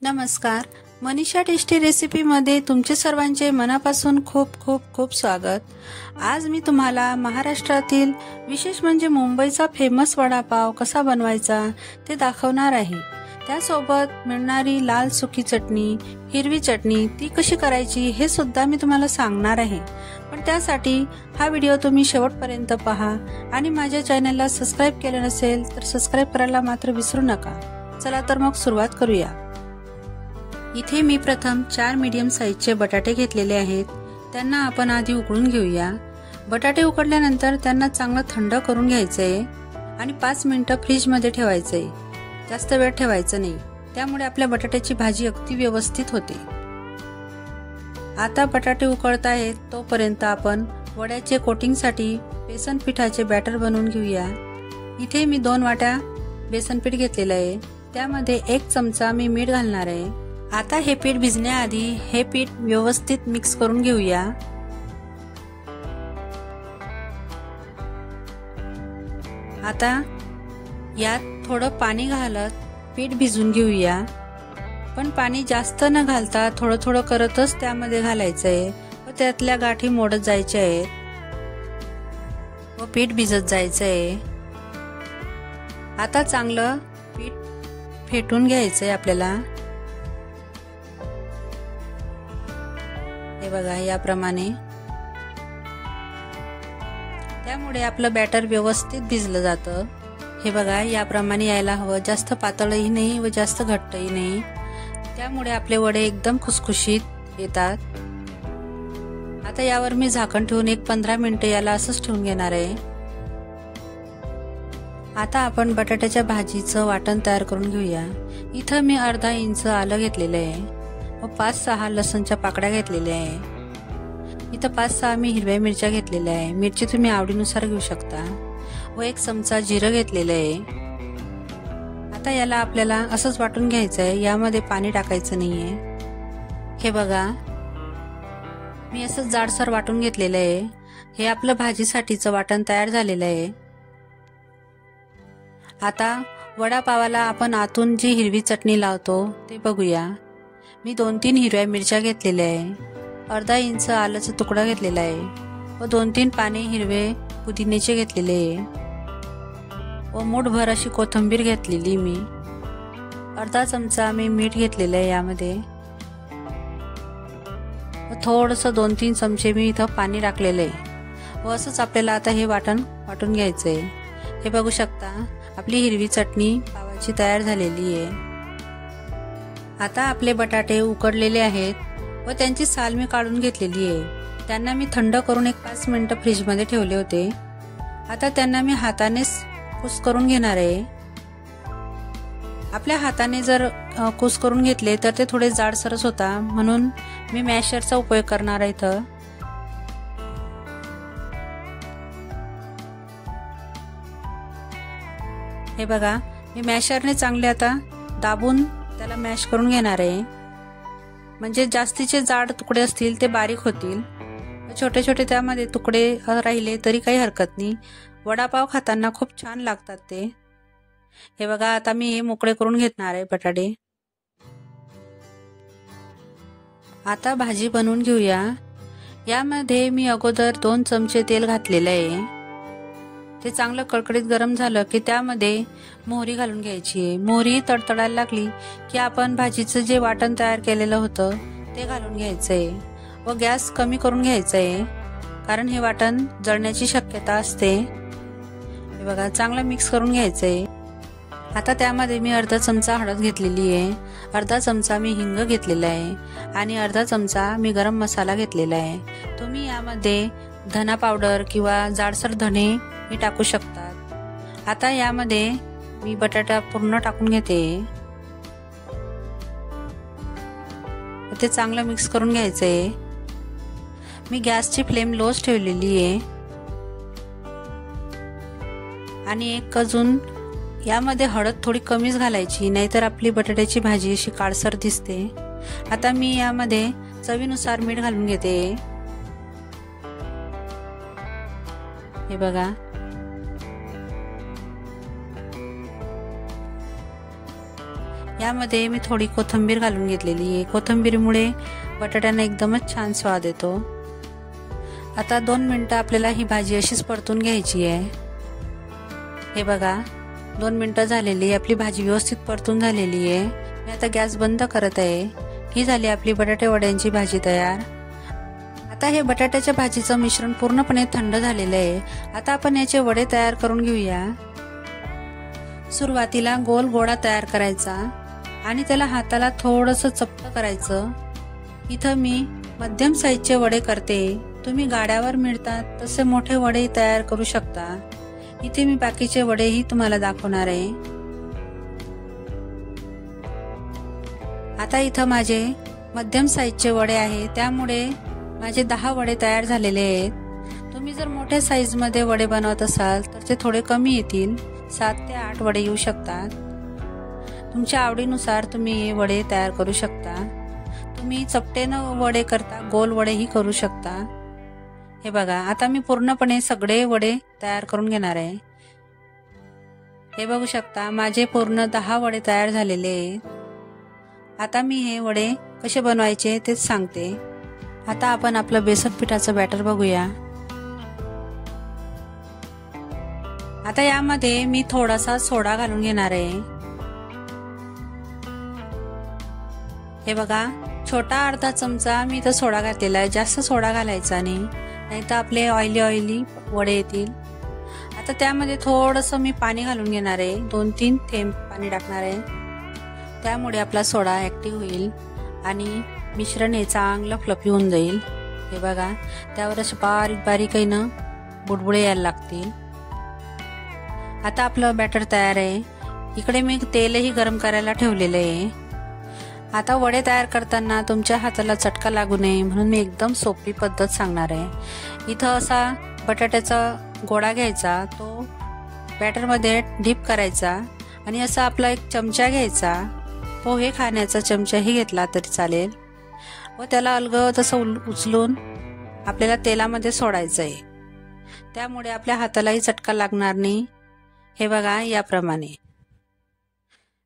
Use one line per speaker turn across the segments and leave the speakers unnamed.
नमस्कार, मनीषा टेस्टी रेसिपीमध्ये तुमचे सर्वांचे मनापासून खूप खूप खूप स्वागत। आज मी तुम्हाला महाराष्ट्रातील विशेष म्हणजे मुंबईचा फेमस वडापाव कसा बनवायचा ते दाखवणार आहे। त्यासोबत मिळणारी लाल सुकी चटणी, हिरवी चटणी ती कशी करायची हे सुद्धा मी तुम्हाला सांगणार आहे। पण त्यासाठी हा व्हिडिओ तुम्ही शेवटपर्यंत पहा आणि माझ्या चॅनलला सबस्क्राइब केले नसेल तर सबस्क्राइब करायला मात्र विसरू नका। चला तर मग सुरुवात करूया। इथे मी प्रथम 4 मीडियम साइजचे बटाटे घेतलेले आहेत। त्यांना आपण आधी उकळून घेऊया। बटाटे उकडल्यानंतर त्यांना चांगलं थंड करून घ्यायचे आणि 5 मिनिटे फ्रीज मध्ये ठेवायचे। जास्त वेळ ठेवायचं नाही, त्यामुळे आपल्या बटाट्याची भाजी अगदी व्यवस्थित होते। आता बटाटे उकळत आहेत तोपर्यंत आपण वड्याचे कोटिंगसाठी बेसन पिठाचे बॅटर बनवून घेऊया। इथे मी 2 वाट्या बेसन पीठ घेतलेले आहे। त्यामध्ये 1 चमचा मी मीठ घालणार आहे। आता हे पीठ भिजण्याआधी हे पीठ व्यवस्थित मिक्स करून घेऊया। आता यात थोडं पाणी घालत पीठ भिजून घेऊया, पण पाणी जास्त न घालता थोडं थोडं करतच त्यामध्ये घालायचंय व त्यातल्या गाठी मोडत जायच्या आहेत व पीठ भिजत जायचंय। आता चांगलं पीठ फेटून घ्यायचंय आपल्याला। हे बघा याप्रमाणे, त्यामुळे आपलं बॅटर व्यवस्थित भिजलं जातं। हे बघा याप्रमाणे यायला हवं, जास्त पातळही नाही व जास्त घट्टही नाही, त्यामुळे आपले वडे एकदम खुसखुशीत येतात। आता यावर मी झाकण ठेवून 15 मिनिटे याला असंच ठेवून घेणार आहे। आता आपण बटाट्याच्या भाजीचं वाटण तयार करून घेऊया। इथं मी अर्धा इंच आलं घेतलेलं आहे व 5-6 लसणच्या पाकड्या घेतलेल्या आहे। इथं 5-6 मी हिरव्या मिरच्या घेतलेल्या आहे। मिरची तुम्ही आवडीनुसार घेऊ शकता व 1 चमचा जिरं घेतलेलं आहे। आता याला आपल्याला असंच वाटून घ्यायचं आहे, यामध्ये पाणी टाकायचं नाहीये। हे बघा मी असंच जाडसर वाटून घेतलेलं आहे। हे आपलं भाजीसाठीचं वाटण तयार झालेलं आहे। आता वडापावाला आपण आतून जी हिरवी चटणी लावतो ते बघूया। मी 2-3 हिरव्या मिरच्या घेतलेल्या आहे, अर्धा इंच आल्याचा तुकडा घेतलेला आहे व 2-3 पाने हिरवे पुदिन्याचे घेतलेले आहे व मूठभर अशी कोथिंबीर घेतलेली मी। अर्धा चमचा मी मीठ घेतलेलं आहे यामध्ये व थोडंसं 2-3 चमचे मी इथं पाणी टाकलेलं आहे व असंच आपल्याला आता हे वाटून घ्यायचं आहे। हे बघू शकता आपली हिरवी चटणी पावाची तयार झालेली आहे। आता आपले बटाटे उकडलेले आहेत व त्यांची साल मी काढून घेतलेली आहे। त्यांना मी थंड करून 5 मिनिटे फ्रीज मध्ये ठेवले होते। आता त्यांना मी हातानेच कुस करून घेणार आहे। आपल्या हाताने जर कुस करून घेतले तर ते थोडे जाडसरच होता, म्हणून मी मॅशरचा उपयोग करणार आहे इथं। हे बघा मी मॅशरने चांगले आता दाबून त्याला मॅश करून घेणार आहे, म्हणजे जास्तीचे जाड तुकडे असतील ते बारीक होतील, छोटे छोटे त्यामध्ये तुकडे राहिले तरी काही हरकत नाही। वडापाव खाताना खूप छान लागतात ते। हे बघा आता मी हे मोकळे करून घेणार आहे बटाटे। आता भाजी बनवून घेऊया। यामध्ये मी अगोदर 2 चमचे तेल घातलेले आहे। ते चांगलं कडकडीत गरम झालं की त्यामध्ये मोहरी घालून घ्यायची आहे। मोहरी तडतडायला लागली की आपण भाजीचं जे वाटण तयार केलेलं होतं ते घालून घ्यायचंय व गॅस कमी करून घ्यायचा आहे, कारण हे वाटण जळण्याची शक्यता असते। हे बघा चांगलं मिक्स करून घ्यायचंय। आता त्यामध्ये मी अर्धा चमचा हळद घेतलेली आहे, अर्धा चमचा मी हिंग घेतलेला आहे आणि अर्धा चमचा मी गरम मसाला घेतलेला आहे। तुम्ही यामध्ये धना पावडर किंवा जाडसर धणे हे टाकू शकतात। आता यामध्ये मी बटाटा पूर्ण टाकून घेते, ते चांगलं मिक्स करून घ्यायचंय। मी गॅसची फ्लेम लोच ठेवलेली आहे आणि एक अजून यामध्ये हळद थोडी कमीच घालायची, नाहीतर आपली बटाट्याची भाजी अशी काळसर दिसते। आता मी यामध्ये चवीनुसार मीठ घालून घेते। हे बघा यामध्ये मी थोडी कोथिंबीर घालून घेतलेली आहे। कोथिंबीरमुळे बटाट्यांना एकदमच छान स्वाद येतो। आता 2 मिनिटं आपल्याला ही भाजी अशीच परतून घ्यायची आहे। हे बघा 2 मिनिटं झालेली, आपली भाजी व्यवस्थित परतून झालेली आहे। मी आता गॅस बंद करत आहे। ही झाली आपली बटाटे वड्यांची भाजी तयार। आता हे बटाट्याच्या भाजीचं मिश्रण पूर्णपणे थंड झालेलं आहे। आता आपण याचे वडे तयार करून घेऊया। सुरुवातीला गोल गोळा तयार करायचा आणि त्याला हाताला थोडंसं चपटं करायचं। इथं मी मध्यम साईजचे वडे करते, तुम्ही गाड्यावर मिळतात तसे मोठे वडे तयार करू शकता। इथे मी बाकीचे वडेही तुम्हाला दाखवणार आहे। आता इथं माझे मध्यम साईजचे वडे आहे, त्यामुळे माझे 10 वडे तयार झालेले आहेत। तुम्ही जर मोठ्या साईज मध्ये वडे बनवत असाल तर ते थोडे कमी येतील, 7 ते 8 वडे येऊ शकतात। तुमच्या आवडीनुसार तुम्ही हे वडे तयार करू शकता। तुम्ही चपटेनं वडे करता, गोल वडेही करू शकता। हे बघा आता मी पूर्णपणे सगळे वडे तयार करून घेणार आहे। हे बघू शकता माझे पूर्ण 10 वडे तयार झालेले आहेत। आता मी हे वडे कसे बनवायचे तेच सांगते। आता आपण आपलं बेसन पिठाचं बॅटर बघूया। आता यामध्ये मी थोडासा सोडा घालून घेणार आहे। हे बघा छोटा अर्धा चमचा मी इथं सोडा घातलेला आहे, जास्त सोडा घालायचा नाही तर आपले ऑइली वडे येतील। आता त्यामध्ये थोडंसं मी पाणी घालून घेणार आहे, 2-3 थेंब पाणी टाकणार आहे, त्यामुळे आपला सोडा ऍक्टिव्ह होईल आणि मिश्रण हे चांगलं फ्लफी होऊन जाईल। हे बघा त्यावर असे बारीक बारीक बुडबुडे यायला लागतील। आता आपलं बॅटर तयार आहे। इकडे मी तेलही गरम करायला ठेवलेलं आहे। आता वडे तयार करताना तुमच्या हाताला चटका लागू नये म्हणून मी एकदम सोपी पद्धत सांगणार आहे। इथं असा बटाट्याचा गोळा घ्यायचा, तो बॅटरमध्ये डीप करायचा आणि असा आपला एक चमचा घ्यायचा, पोहे खाण्याचा चमचाही घेतला तरी चालेल, व त्याला अलगद असं उचलून आपल्याला तेलामध्ये सोडायचं आहे, त्यामुळे आपल्या हातालाही चटका लागणार नाही। हे बघा याप्रमाणे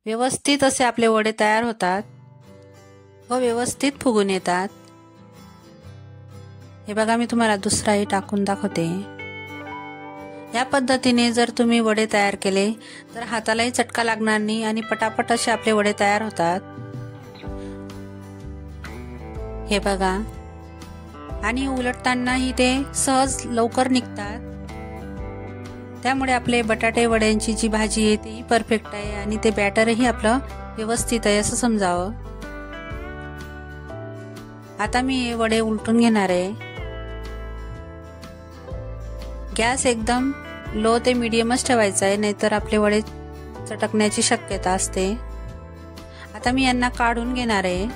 व्यवस्थित असे आपले वडे तयार होतात व व्यवस्थित फुगून येतात। हे बघा मी तुम्हाला दुसराही टाकून दाखवते। या पद्धतीने जर तुम्ही वडे तयार केले तर हातालाही चटका लागणार नाही आणि पटापट असे आपले वडे तयार होतात। हे बघा आणि उलटतानाही ते सहज लवकर निघतात, त्यामुळे आपले बटाटे वड्यांची जी भाजी आहे ती परफेक्ट आहे आणि ते बॅटरही आपलं व्यवस्थित आहे असं समजावं। आता मी हे वडे उलटून घेणार आहे। गॅस एकदम लो ते मीडियमच ठेवायचा आहे, नाहीतर आपले वडे चटकण्याची शक्यता असते। आता मी यांना काढून घेणार आहे।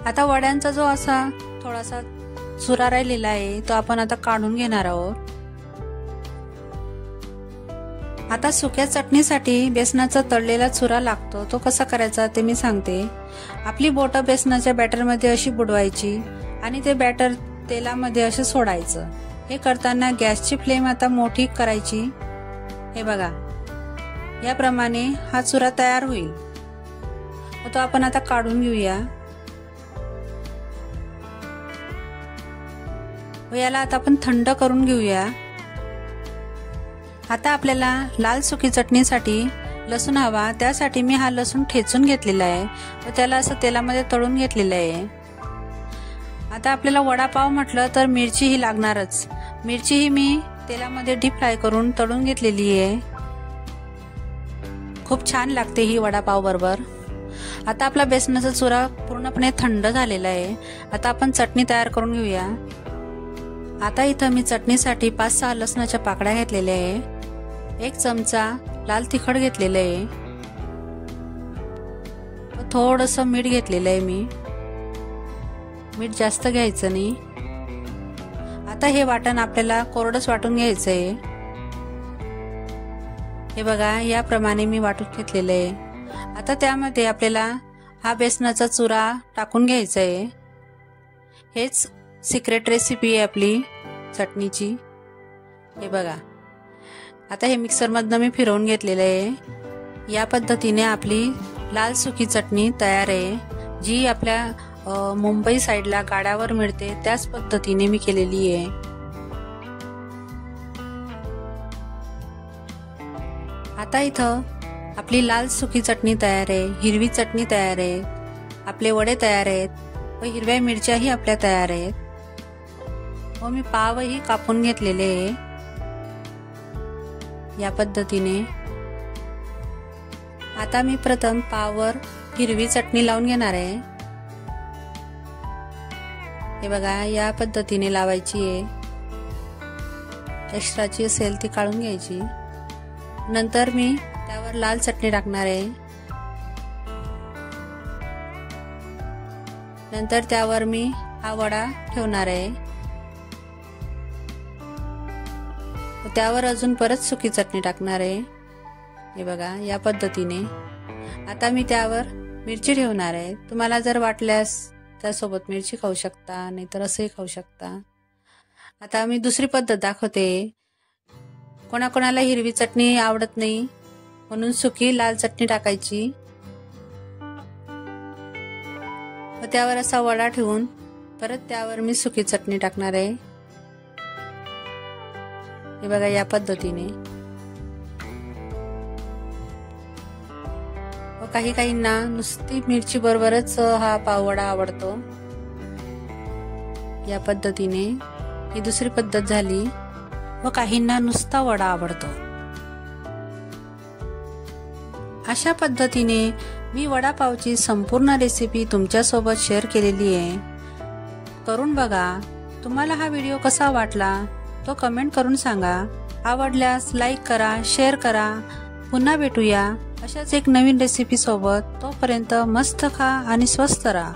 आता वड्यांचा जो असा थोडासा चुरा राहिलेला आहे तो आपण आता काढून घेणार आहोत। आता सुक्या चटणीसाठी बेसनाचा तळलेला चुरा लागतो, तो कसा करायचा ते मी सांगते। आपली बोटं बेसनाच्या बॅटरमध्ये अशी बुडवायची आणि ते बॅटर तेलामध्ये असं सोडायचं। हे करताना गॅसची फ्लेम आता मोठी करायची। हे बघा याप्रमाणे हा चुरा तयार होईल, तो आपण आता काढून घेऊया व याला आता आपण थंड करून घेऊया। आता आपल्याला लाल सुकी चटणीसाठी लसूण हवा, त्यासाठी मी हा लसूण ठेचून घेतलेला आहे व त्याला असं तेलामध्ये तळून घेतलेलं आहे। आता आपल्याला वडापाव म्हटलं तर मिरची ही लागणारच, मिरची ही मी तेलामध्ये डीप फ्राय करून तळून घेतलेली आहे, खूप छान लागते ही वडापाव बरोबर। आता आपला बेसनाचा चुरा पूर्णपणे थंड झालेला आहे। आता आपण चटणी तयार करून घेऊया। आता इथं मी चटणीसाठी 5-6 लसणाच्या पाकळ्या घेतलेल्या आहे, 1 चमचा लाल तिखट घेतलेलं आहे व थोडंसं मीठ घेतलेलं आहे। मीठ जास्त घ्यायचं नाही। आता हे वाटण आपल्याला कोरडंच वाटून घ्यायचं आहे। हे बघा याप्रमाणे मी वाटून घेतलेलं आहे। आता त्यामध्ये आपल्याला हा बेसनाचा चुरा टाकून घ्यायचा आहे। हेच सिक्रेट रेसिपी आहे आपली चटणीची। हे बघा, आता हे मिक्सरमधनं मी फिरवून घेतलेलं आहे। या पद्धतीने आपली लाल सुकी चटणी तयार आहे, जी आपल्या मुंबई साईडला गाड्यावर मिळते त्याच पद्धतीने मी केलेली आहे। आता इथं आपली लाल सुकी चटणी तयार आहे, हिरवी चटणी तयार आहे, आपले वडे तयार आहेत व हिरव्या मिरच्याही आपल्या तयार आहेत व मी पावही कापून घेतलेले आहे। या पद्धतीने आता मी प्रथम पाववर हिरवी चटणी लावून घेणार आहे। हे बघा, या पद्धतीने लावायची आहे, एक्स्ट्राची असेल ती काढून घ्यायची। नंतर मी त्यावर लाल चटणी टाकणार आहे। नंतर त्यावर मी हा वडा ठेवणार आहे, त्यावर अजून परत सुकी चटणी टाकणार आहे। हे बघा, या पद्धतीने आता मी त्यावर मिरची ठेवणार आहे। तुम्हाला जर वाटल्यास त्यासोबत मिरची खाऊ शकता, नाहीतर असंही खाऊ शकता। आता मी दुसरी पद्धत दाखवते। कोणाकोणाला हिरवी चटणी आवडत नाही म्हणून सुकी लाल चटणी टाकायची व त्यावर असा वडा ठेवून परत त्यावर मी सुकी चटणी टाकणार आहे। हे बघा, या पद्धतीने। व काही काहींना नुसती मिरची बरोबरच हा पाववडा आवडतो। या पद्धतीने ही दुसरी पद्धत झाली व काहींना नुसता वडा आवडतो। अशा पद्धतीने मी वडापावची संपूर्ण रेसिपी तुमच्यासोबत शेअर केलेली आहे। करून बघा। तुम्हाला हा व्हिडिओ कसा वाटला तो कमेंट करून सांगा। आवडल्यास लाईक करा, शेअर करा। पुन्हा भेटूया अशाच एक नवीन रेसिपी सोबत। तोपर्यंत मस्त खा आणि स्वस्त राहा।